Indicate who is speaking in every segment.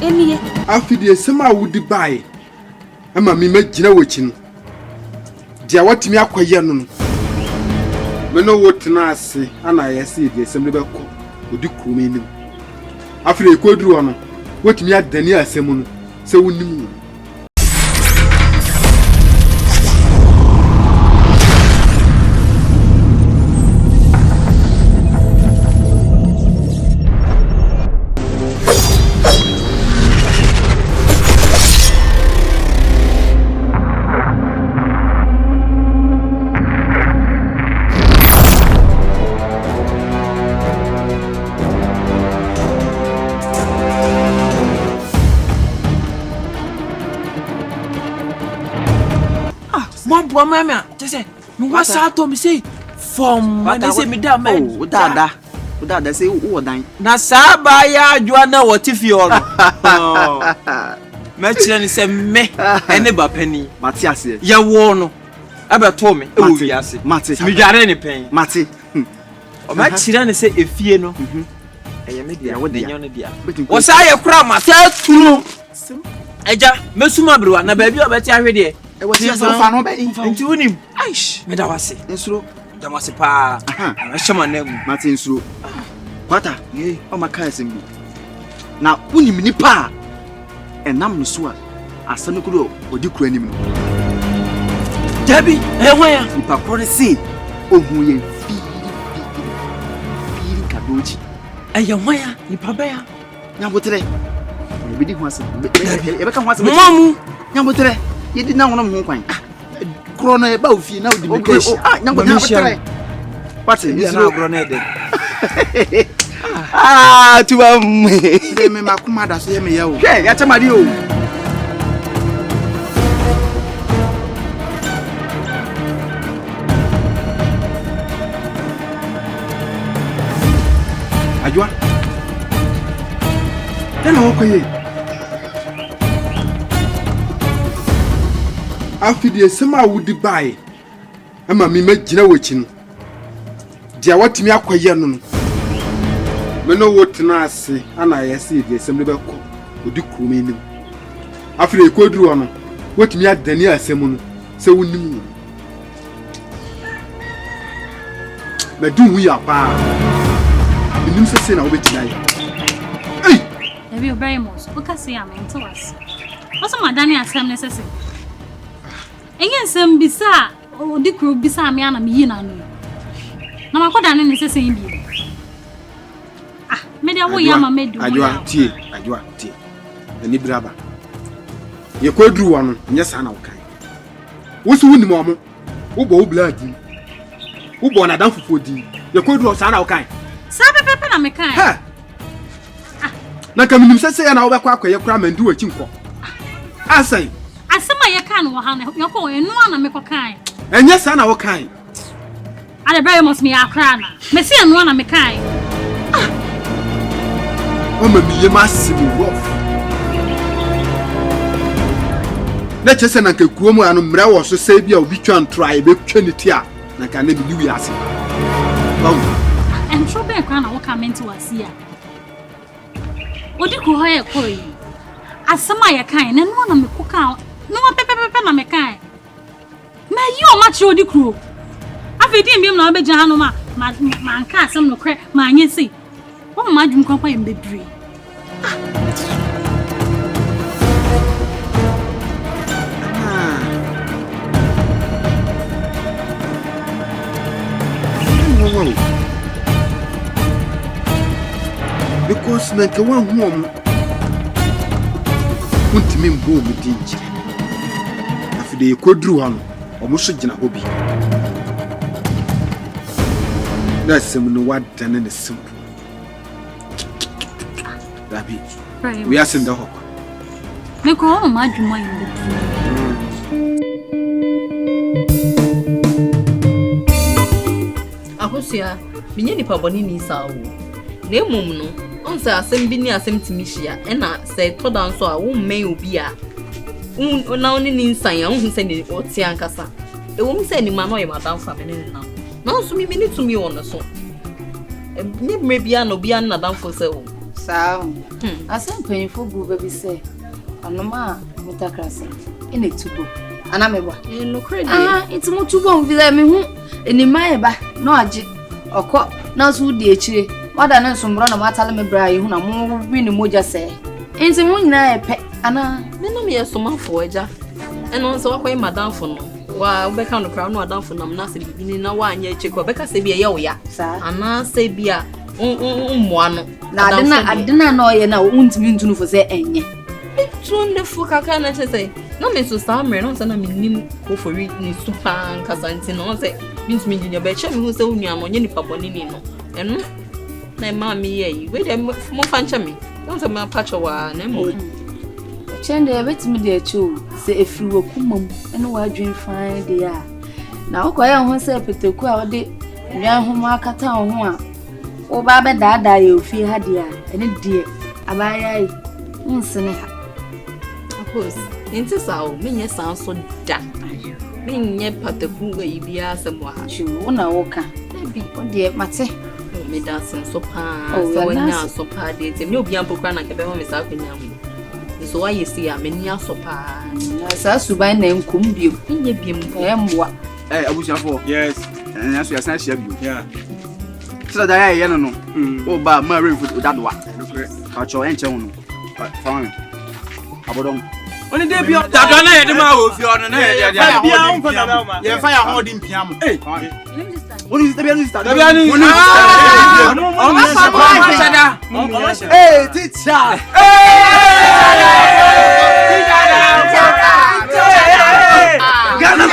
Speaker 1: Any
Speaker 2: after the summer would buy. Ama mi magina wachin. Dia what me akwaye no. Me no what na ase ana yesi the assembly be ko odi krumi nim. After e kodru ono what me adani asem no se wonim.
Speaker 3: Mama, just say, what's out to me say? From when I say me down, man.
Speaker 4: Dada say, oh, dying.
Speaker 3: Nasabaya, Joanna, what if you're Merchant say me, and never penny.
Speaker 4: Matthias,
Speaker 3: ya warn. About told me, oh, yes,
Speaker 4: Matthias,
Speaker 3: me got any pain.
Speaker 4: Matty.
Speaker 3: Or Maxine say, if you know, I am media, what the young dear. Was I a crowd, my third true? Eja, Messuma Brewer, na baby, I bet you already.
Speaker 4: I was just so far, nobody.
Speaker 3: And to him, Aish, Medawasi, and so, there was a pa, I shall my name,
Speaker 4: Martin Sue. What are ye? Oh, my cousin. Now, when you mean pa, and I'm Nusua, as some good or do cranium.
Speaker 3: Debbie, where?
Speaker 4: If I probably say, oh, we feeling Kabuchi.
Speaker 3: And your wire, you pabaya.
Speaker 4: Now, what today? Maybe it was a
Speaker 3: Mamu,
Speaker 4: Yamutre. You did not want to move. Corona above you now. What's it? It's no grenade. Ah, to me, Macumada, say me, okay, that's a Mario. Ajua. Hello, okay. After the summer would buy. Ama mi magina wachin. Dia what me akwaye no. Me no what na ase ana yesi the assembly be ko odi krumi nim. After e kodru ono what me adani asem no se wonim. Me du hu ya pa. Nim se na obetina ya. Hey!
Speaker 1: Ebi obey mos. Oka say am ento was. Oso madani asem necessary. Enye nsem bisa odi kru bisa me ana me yi na no. Na makoda ne ne sese bi. Ah, me dia wo ya ma medu.
Speaker 2: Ajua tie. Ani braba. Ye kodru wano nye sa na wokan. Wo su wunim omo. Wo bo wo bladi. Wo bo na dan fufodi. Ye kodru sa na wokan.
Speaker 1: Sa pepe na me kan.
Speaker 2: Ha. Ah, na kaminim sese ya na wo be kwa akwaye kura mandu wachi nko. Asai.
Speaker 1: Asema ye kan wo ha na yoko enu na me kokan.
Speaker 2: Enye sa na wokan.
Speaker 1: Ale very must me akra na. Me se enu na me kan. Ah.
Speaker 2: O ma biye massive rough. Na chese na nke kuomu anu mre wo so se bia obi twa ntrai be twa ni ti a na ka na bi wi ase. Bawo.
Speaker 1: En tro be kra na wo comment wasi a. Odi ku ho ye koi. Asema ye kan na enu na me kokan. No pepe na me kan. Ma yi o ma chi odi kru. Afedi mbiem na obeja hanu ma nka asem no kre ma anye sei. Wo ma dwum kwankwa ye mbedri.
Speaker 2: Because men ke wan hu om. Untimi mbo mu dinji. Afide kodru hanu. Omo so gina hobi. That's some no what done in the simple. Dabi. We are send the hawk.
Speaker 1: Me ko ma dwuma yin.
Speaker 5: Ahosia, minye nipa boni ni sawo. Na emum no, onsa asem bi ni asem timihia, e na se todan so a wo mmen obi a. Na oni ni nsan ya, wo se ni oti ankasa. E wo se ni ma no ye madam fa me ni na. Na so mi ni tumi won so. Ni mre bia no bia na dan fo se wo.
Speaker 6: Sao. Asem painful go baby say. Anoma mutakrasa. Ene tubo. Ana meba.
Speaker 5: No credit.
Speaker 6: It's mo tubo mvile me hu enima eba no age. Okọ na so di echire. Wada na nsomro na matale me bra yi hu na mo wi ni moja se. Enti mo nyina epe. Ana
Speaker 5: me no me yesomafo eja. Eno nso wakwa madamfo no. Wa obeka no kra no adamfo nam na se bibini na wa anya eche ko obeka se bia ye wo ya. Ana se bia mmoa no.
Speaker 6: Na adena na oye na untimi ntunu fo se enye.
Speaker 5: Tunde fu kaka na chese. No me so samre no na me nim ko fori ni super nkasa nti no se bintimi ginya be che me hu se onua no nye nipa boni ni no. Eno na ma me ye we dem mo fancha me. No se ma pacho wa na mo.
Speaker 6: Chende betimi de achu se efiri wokumam ene wa adwen fan de ya. Na okoye ho se peteku a ode nwan ho ma akata ho a wo ba be daada ye ofi ha de a ene de abaya yi nsene ha.
Speaker 5: Of course. Inti sawo menye sanso da. Menye pateku yi bia asemo ha.
Speaker 6: Chu na woka. Bi ode mate.
Speaker 5: Me da senso pa. So nya so pa de tem. Ne obi ampokra na kebe ho me sa kwanya ho. So why you see a many asopa
Speaker 6: na sa suban na nkom bio
Speaker 5: nye biem
Speaker 6: mboa
Speaker 4: abusiafo
Speaker 2: yes
Speaker 4: na so yasan hia bio
Speaker 2: yeah
Speaker 4: so da ya no o ba ma refu dadwa ka cho enche no fa abodom
Speaker 3: oni de bio dadwa na yede ma wo fi ono na yede
Speaker 2: ya bia on fa da ma
Speaker 3: ye fa ya ho di mpiam eh
Speaker 4: oni de bia ni start
Speaker 3: eh teacher
Speaker 7: Ghana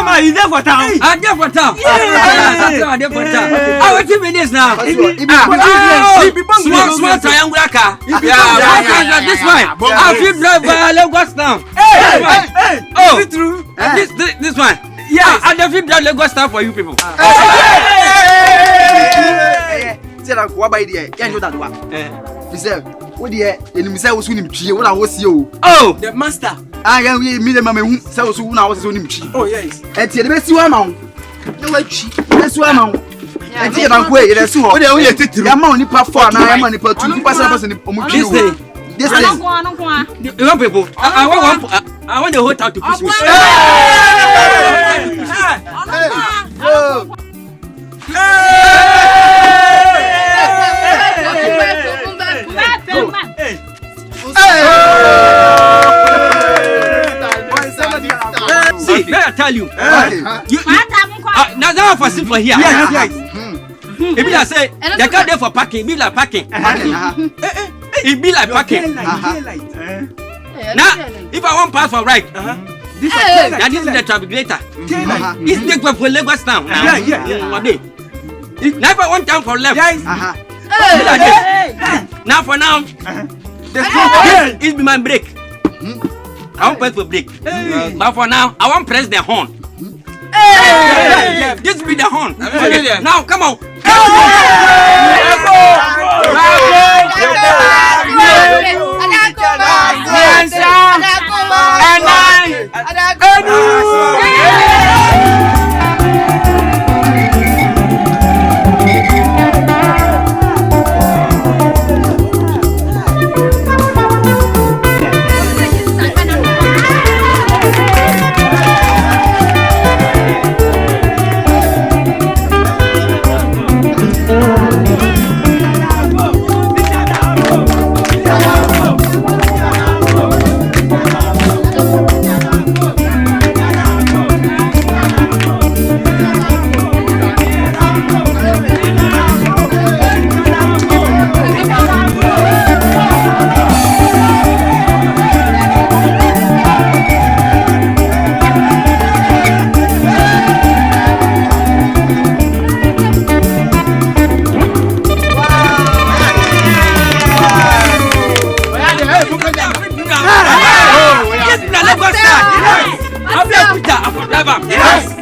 Speaker 7: ma is there for town. I'm there for town. I'm there for town. I will 2 minutes now. Small triangular car. Yeah, this one. I feel drive Lagos town. Oh, is it true? This one. Yeah, I don't feel drive Lagos town for you people.
Speaker 4: Say that go buy there. You know that one. Mister, what there? You say we swim tree. What I was you.
Speaker 7: Oh, the master.
Speaker 4: I am me the mama who say we swim. I was swim tree.
Speaker 7: Oh yes.
Speaker 4: And the best one man. No way tree. Best one man. And the man way. That's all. What you titiri? Ya man ni pa 4 na ya man ni pa 2. Person omu tree. This thing.
Speaker 7: You want people? I want the whole town to push me. See, let I tell you. Now that for simple here. Yes. It be like say they can't there for parking. It be like parking. It be like parking. Now, if I want pass for right, this is the traffic. It's the for Lagos town. Now, if I want time for left, now for now, it's be my break. I won't press for break. But for now, I won't press the horn. This be the horn. Now, come on.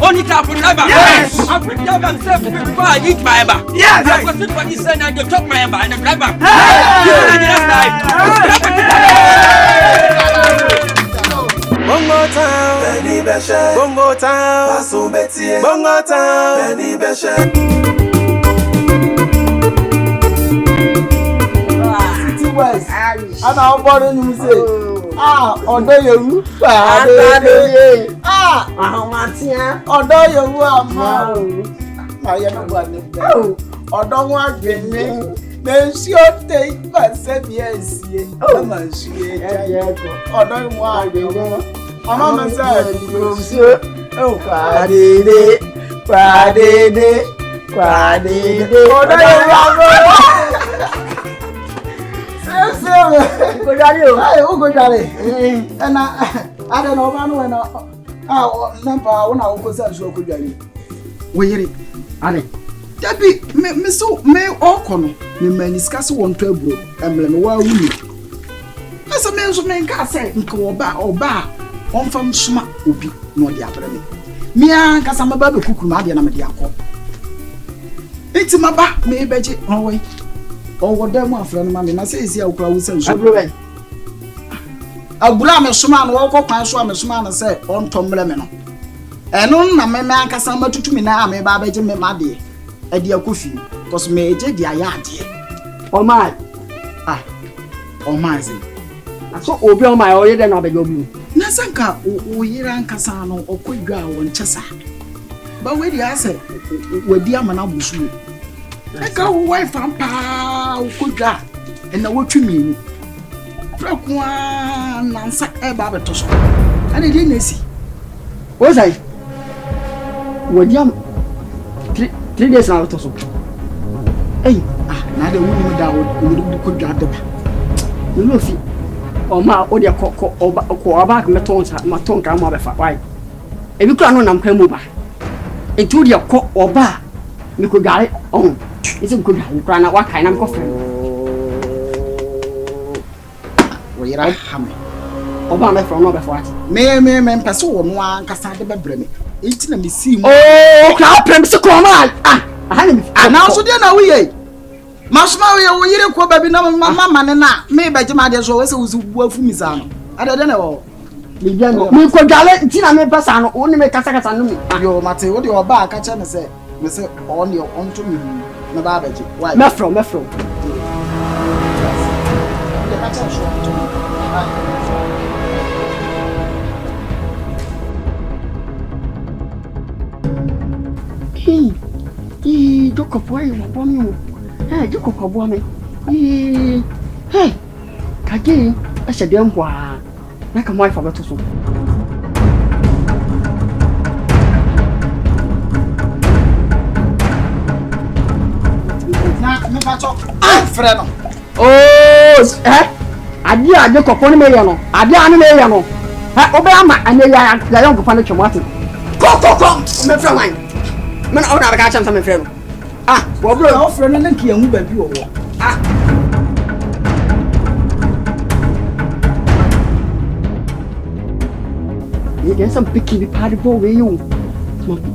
Speaker 7: Only tap for never. Yes. I put down myself before I eat my eba. Yes. I was sit for this and I chop my eba and the driver. Bongo
Speaker 8: Town, Benny Beshe, Bongo Town, Paso Betie, Bongo Town, Benny Beshe.
Speaker 9: City West, and our body you say, although you, although you are I am one. Although one getting. Then she take but 7 years. Oh, man, she oh, don't want to go. Mama said, oh, Friday, Friday, Friday, oh, and I don't know when I was so good. Wait, Annie. Debbie, me so me okono me maniscaso won table emblem wa wuni. Asa me nso me nka say nka oba onfam suma obi no de abreme. Me an kasa maba be kukuru ma de na me de akọ. Enti maba me beje onwe. Owo dem afra no ma me na say esi akura wo say nso. Agura me suma no wo kokwan so me suma na say ontombre me no. Eno na me an kasa matutu me na me ba beje me ma de. Edia kofi cause me je dia ya ade o mai o mai say so obi o mai o ye de na be obi na sanka o yira nkasa no okodwa won chesa ba we dia say we dia mana busu e ka wo wife ampa okodwa e na wotwi mienu prakwa nansa e ba beto so ade di nesi o sai we dia 3 days now to so. Hey, na de woni da wo ko dwa deba. No fi. O ma o de ko oba meton sa maton ka mo be fa. Why? E bi kura no nam kan mu ba. E tu de ko oba mi ko gare on. Isi ko gare kura na wa kai nam ko fa. Wo yira ham. Oba me from no be fa. Me pese wo no an kasa de be bre me. Enti na me si mu. Oh, ka prem se ko ma. Ahani me. Na so de na we ye. Masuma we wo yire ko ba bi na mama ne na me ba jema de so we se wuzu bu afu mi sa no. Ada de na wo. Me bia no. Me ko gale enti na me pesa no. Oni me kasa no me. Yo mate wo de oba aka che me se on yo on to me. Na ba ba ji. Why? Me from. De ka cha so to me. Hey, joko boy, wabo mi. Hey, joko kwabo mi. Hey, kage, ase de mbwa. Na ka mo ifa beto so. Na me bacho. Freno. Oh, adi ade kopo ni me ye no. Adi anu me ye no. Obe ama ane ya yon kopo na chomati. Ko. Me freno wan. Men o na ka cham sa me freno. Wo bro o freno na ki hu ba bi wo. There's some picky party boy you.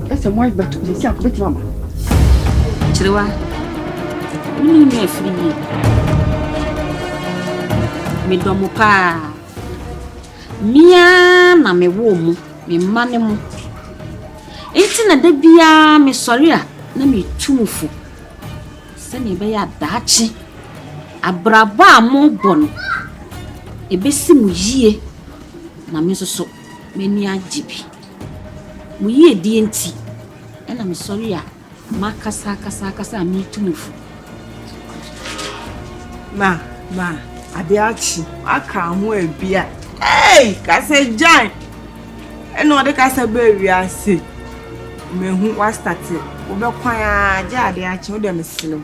Speaker 9: That's a more better to see a bit mama.
Speaker 1: Chirewa. Uni me free. Me domo pa. Mia na me wo mu, me mane mu. Enti na da bia me sori a na me tumfu. Se ne be ya daachi. Abraba mo bono. Ebesi mu yie. Na me so meni ajibi. Mu yie di enti. E na me sori a makasa me tumfu.
Speaker 10: Ma, abiachi, aka ho ebia. Hey, kase jan. Eno de kase be wiase. Me hu wa start. Wo be kwan a ja abiachi wo de mesilo.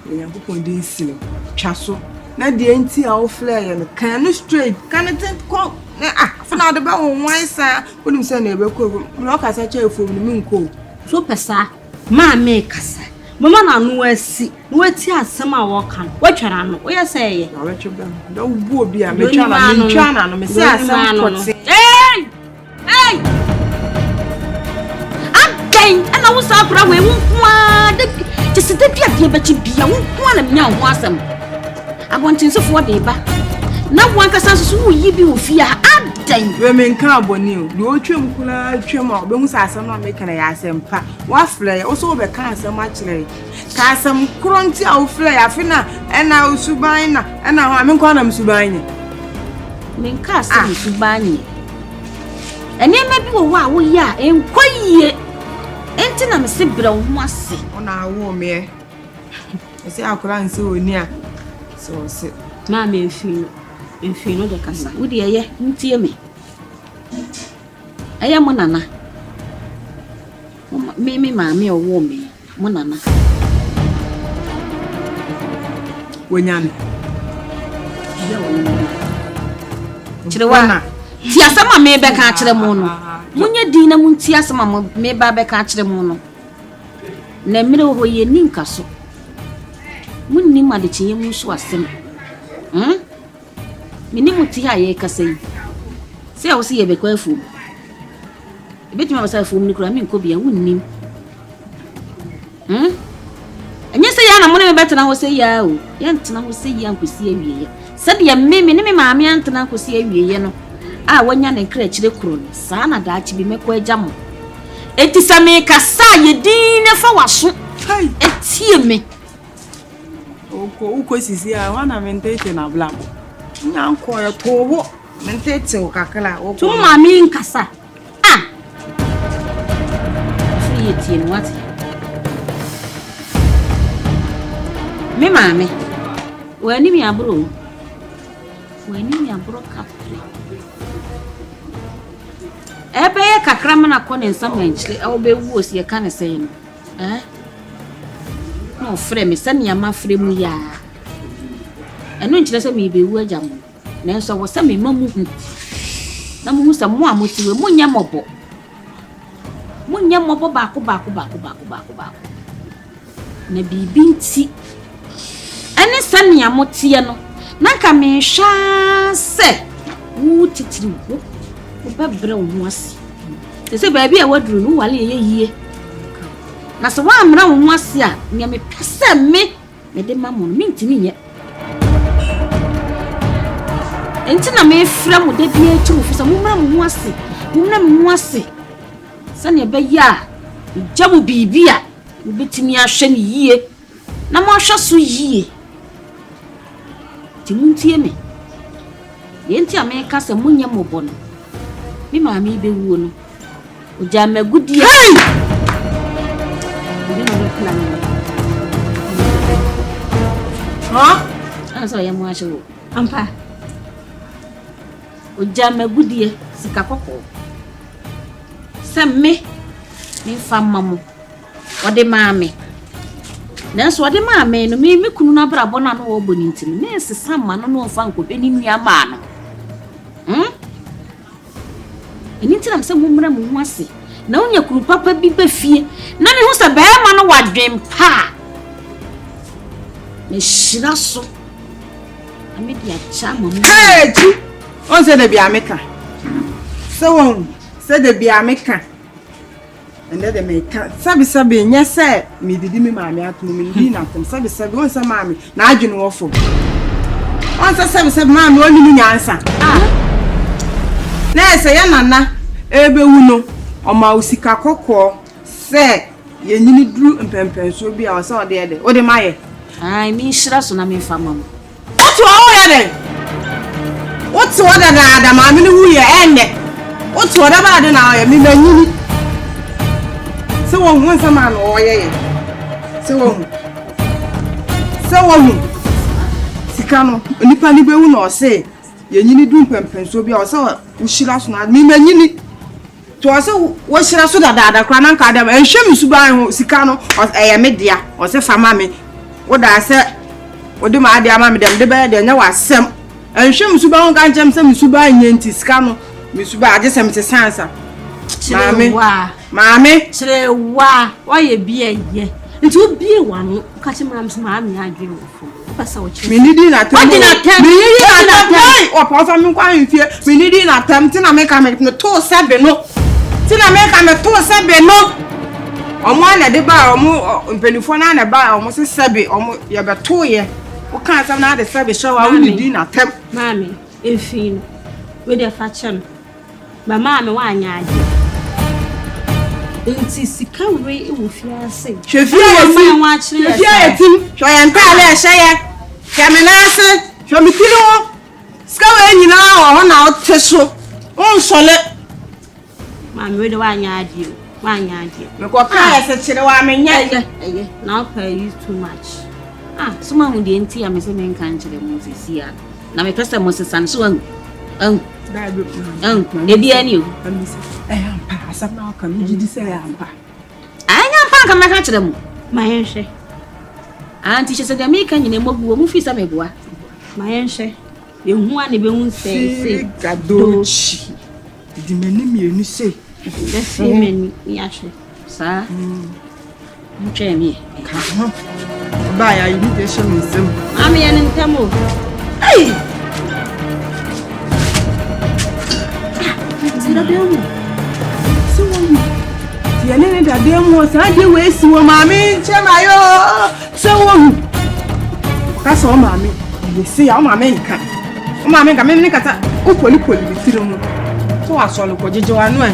Speaker 10: Me yankopon de nsilo. Twa so. Na de enti a wo flare no kan no straight. Kan it ko. Funa de ba wo wan sa. Wonim se na ebe ko. Me kase cha efo ni me nko.
Speaker 1: So pesa, ma me kasa. Mama na no asi. No ati asem a wo kan. Wo twara no. Wo yese ye.
Speaker 10: Na we tweba. Da wo bu obi a me twa na no me se asem kote.
Speaker 1: Hey! Again, and I was up around when just a deputy, but you be a woman now. I want to for the back. Now one can say, who you be with fear.
Speaker 6: dan
Speaker 10: we men ka boni o do twem kula twem a be hu sa asem no make na ya asem pa wa fle o so be ka asem a kire ka asem kronti a o fle ya fina na usuban na ho amen kwa na msuban ni
Speaker 6: men ka asem suban ni ene ma bi wo a wo ya enkoyie enti na me se bra wo ho ase
Speaker 10: ona wo me ese akura nse oni a so se
Speaker 6: ma me mfi no de kasa wo de ye ntie me aya mo nana me ma me owo me mo nana
Speaker 10: wonyane
Speaker 6: chirewa ti asama me be ka kire mo no munye din na munti asama me ba be ka kire mo no na mire ho ye ninka so munni ma de chiye mu so asem mini muti ha ye kasa yi se o si ye be kwa afu ebetuma ba sa afu mu kura me nko bia wunnim enye se ya na mo ne betena ho se ya o ye ntena ho se ya nkosi awieye se de me ne maame antena nkosi awieye no a wanya ne kra kire kuro no sa na da achi bi mekọ agya mo etisa me kasa ye din ne fa waso etie me
Speaker 10: uko sisi a wana mentete na blam nyanko ya tobo mentete o kakala o
Speaker 6: tu mami nkasa fi etie no ati me mami wani mi aburo kapre ebe ye kakra mana ko ne nsam enchile e obe wu osi e ka ne sey no no frɛ me sɛ nea ma frɛ mu ya ɛno nkyerɛ sɛ me be wu agya mo na nso wo sɛ me ma mu hu na mu hu sɛ mo a motiwe mo nya mɔbɔ baako na bibi nti ɛne sɛ nea motie no na ka me hwa sɛ wu titiri wo bɛbrɛ wo ho ase sɛ baabi a waduru no wale ye yie na so wa amra wo ho ase a nya me pese me de ma mo me ntimi nye enti na me fra mo de bia etu fisa mo mra mo ho ase sɛ ne ba ya gya mo bibia wo betimi ahwɛ ne yie na mo ahwɛ so yie ti muntie me yenti a me ka sɛ mo nya mo bɔ no mi maami be wuo no o ja magudie Anso ya mwa show. Ampa. O ja magudie sika kokko. Semme mi famma mo. Ode maame. Nanso ode maame no mi kunu na bra bona no wo boni ntimi. Na sesa ma no no fa nkobe ni nua ma no. Eni ntina mse mo mra mo ho ase. Na unya kunu papa bi ba fie. Na me hu se be ma no wadwen pa. Me shira so. Amedi acha mo.
Speaker 10: Hey, tu. On se de bia meka. Se de bia meka. Ende de meka. Sabi nya se me didi me maame ato me ndi na tem. Sabi on se maame na adwene wo fo. On se sabi maame oni mu nyansa. Na ese ya nana ebe wu no oma usika kokko se ye nyini duru mpempenso bi a o se ode de ode maye
Speaker 6: ai mi shira so na me fama mo
Speaker 10: otu o ya de otu o da maame ni wu ye ende otu o da ba de na ya mi manyini se wo hu nsama no o ye se wo hu sika no onipa ni be wu no o se ye nyini duru mpempenso bi a o se wo shira so na mi manyini to ase wo shira so da kra na nka da enhwe mi suban ho sika no eye me dia o se fama me wo da se wo de ma dia ma me dem de be de nya wasem enhwe mi suban ho kan chem se mi suban nyenti sika no mi suban age se mi se sansa maame
Speaker 1: chire wa ye bia ye nti obie wa no ka che mam se maame adwe wo fo pasa wo chire
Speaker 10: mi ni di na tem mi ni di na tem o pa fa mi kwa nfie mi ni di na tem ti na me ka me to sebe no tina meka me to sebe no omo na de ba omo mpenifo na ba omo se sebe omo ye be to ye o kan sam na de sebe show wa we di na tem
Speaker 1: mami efin we de fa chem Mama me wa anya ade. Enti sika we e wo fiase.
Speaker 10: Hwefia yetim. Hwo ye ntale ehye Kemenase, show me kilo. Scawe nyina wo na oteso. Onsole.
Speaker 1: Ma me de wa anya ade.
Speaker 10: Me ko ka ese kire wa menye.
Speaker 1: Now pay you too much. Suma mu de enti ya me se men kan kire mu sisi ya. Na me pese mo sesan so an. E bia ni o.
Speaker 10: Ampa asama ka me gidi se ampa.
Speaker 1: Anya ampa ka me ka kire mu. Ma yenhwe. Anti che se de me kan nyina mogu mu fi sa me boa. Ma yenhwe. Ehu a ne be hu se
Speaker 10: gadochi. Di meni mienu se.
Speaker 1: Desi meni yahwe. Sa. Mu twa me.
Speaker 10: Ba ya yi de she me nsem.
Speaker 1: Ami ya ntamo. Ai. Tira demo.
Speaker 10: So won. Ti ene da demo sa de we si wo mami chema yo. So won. Ka so mami. Ye se ya mami nka. O mami nka me kata o poli bitiro mu. So asolo ko jeje wa no e.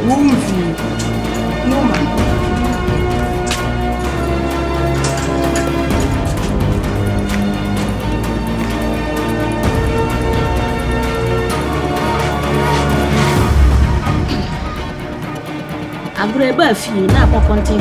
Speaker 10: Wo mfi. No man.
Speaker 1: Agure ba fi na apokonte.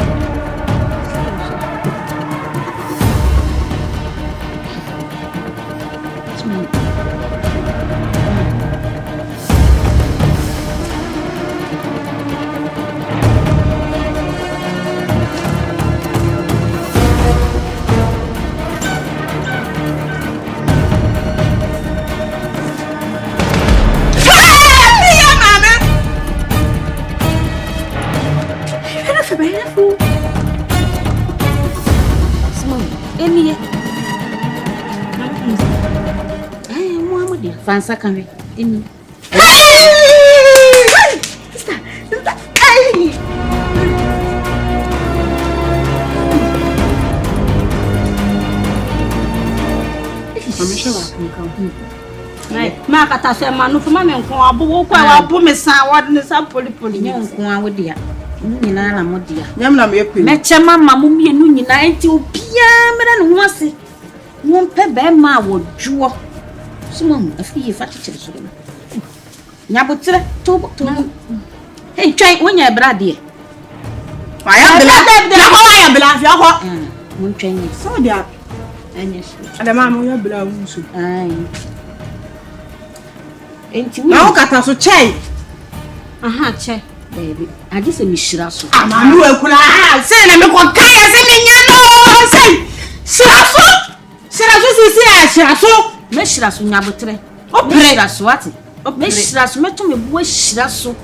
Speaker 1: Fansa kan we eni sister ai
Speaker 10: Amisha wa kan
Speaker 1: ma kata se ma no fuma me nko abo wo kwa abo me san wo ne sa poli ne nko awo dia nyina na mo dia
Speaker 10: nyam na me pe
Speaker 1: me chema mamu me nu nyina enti obia mera ne ho ase won pe be ma wo juo Simon, afi fa chichire so dem. Nyabotre to. Hey, try when you brade.
Speaker 10: Why am bela? Na ko ya bela fi akọ.
Speaker 1: Mun try ni.
Speaker 10: So dia.
Speaker 1: Anya shi.
Speaker 10: Adama mo ya bela wusu.
Speaker 1: Ai. Enti wu.
Speaker 10: Na o kata so chai.
Speaker 1: Aha, chai. Baby, adi se mi shira so.
Speaker 10: Amanu ekura. Say na me ko kaya se mi nya no. Say. Shira so. Shira so.
Speaker 1: Me shira so nyabotre. Me shira so ati. Me shira so meto me bo shira so.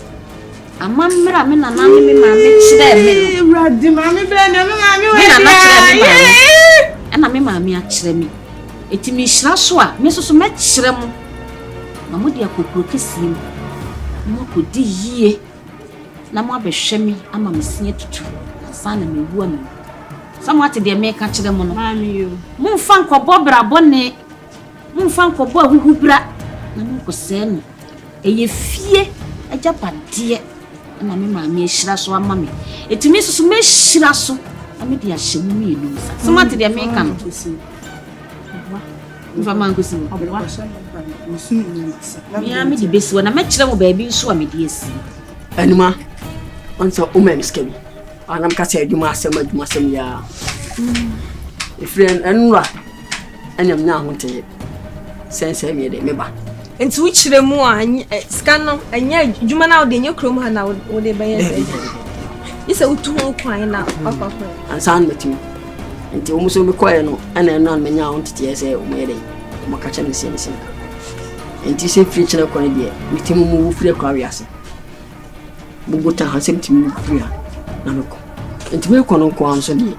Speaker 1: Amamra me nana me ma me kire me.
Speaker 10: Radi ma me bla na me ma me
Speaker 1: we. Me nana kire me. Ana me ma me akire me. Eti me shira so a me so me kire mo. Na mo dia kokoro kesi mo. Mo ko di yie. Na mo abehwe me ama me sie tutu. Asa na me wu am. Samo ati de me ka kire mo no.
Speaker 10: Mami yo.
Speaker 1: Mo fa nkobọ bra bone. Mfa nkobọ ahuhubra na mko se no eye fie ajapade na me ma me hira so ama me etimi susu me hira so ame de ahye mu me enu sa so mate de me kan mfa man ko si ya me de besi na me kire mo ba bi so ame de esi
Speaker 11: anima onso o me miskemi anam ka se adwuma asem ya friend enura anyam nya honte sense me de meba
Speaker 12: enti wo kire mu a scan no anya djuma na wo de nya krom ha na wo de baye se isa utu ho kwan na papa
Speaker 11: ansan metim enti wo muso me koye no ana no me nya honte tie se o me de mo ka cha ne se enti se free chira kwan de metim mu wo free kwa wiase Bongo Town ha semtim mu free na me ko enti me ko no ko anso de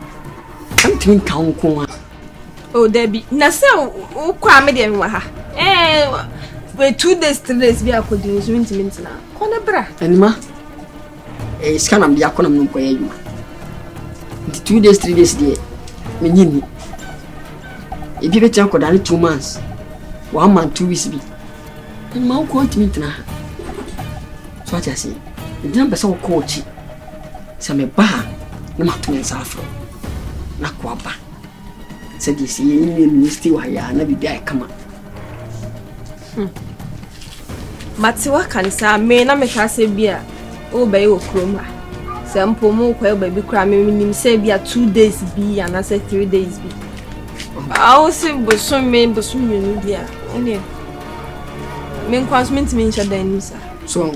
Speaker 11: antim kan ko
Speaker 12: Oh, Debbie, na se o kwa me de wa ha. We 2 days 3 days bi akodi so minti na. Ko na bra.
Speaker 11: Anima. Scan am bi akona no ko yeyuma. 2 days 3 days de me nyini. E bi beti akoda 2 months. 1 month 2 weeks bi. ma wo ko ntimi tena ha so acha se ndina besa wo ko chi se me ba na ma to nsa afro na ko aba se di si ni ministry wa ya na bibia kama
Speaker 12: Matiwa kanisa me na me ka se bia o be wo kroma se mpo mu ko e ba bi kra me nim se bia 2 days bi ana se 3 days bi awo se bosom yenu bia ene me kwasment me ncha dan nisa
Speaker 11: so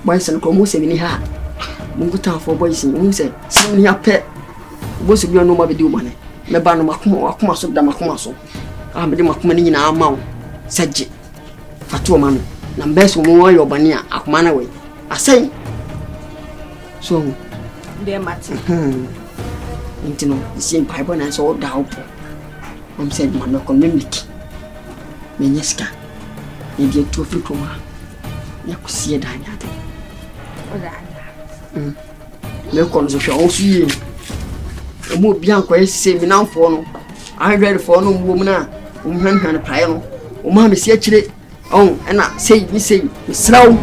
Speaker 11: boys and ko se ni ha mungu ta for boys ni se se ni ape boys bi no ma be di o mane me ba no makoma so da makoma so me di makoma ni nyina ama wo saje fatu o manu na mbeso mu wa yobani a akoma na we asai so
Speaker 12: de mati
Speaker 11: intino isi pipe na so da opo said man no community me nyeska e die to fi koma ya kusie da nya de me kon so hwe o fie e mo bia kwa ese mi nanfo no ahwere fo no mwo mu na o hwanhwan pae no o ma me sie akire oh na sei mi sei sraw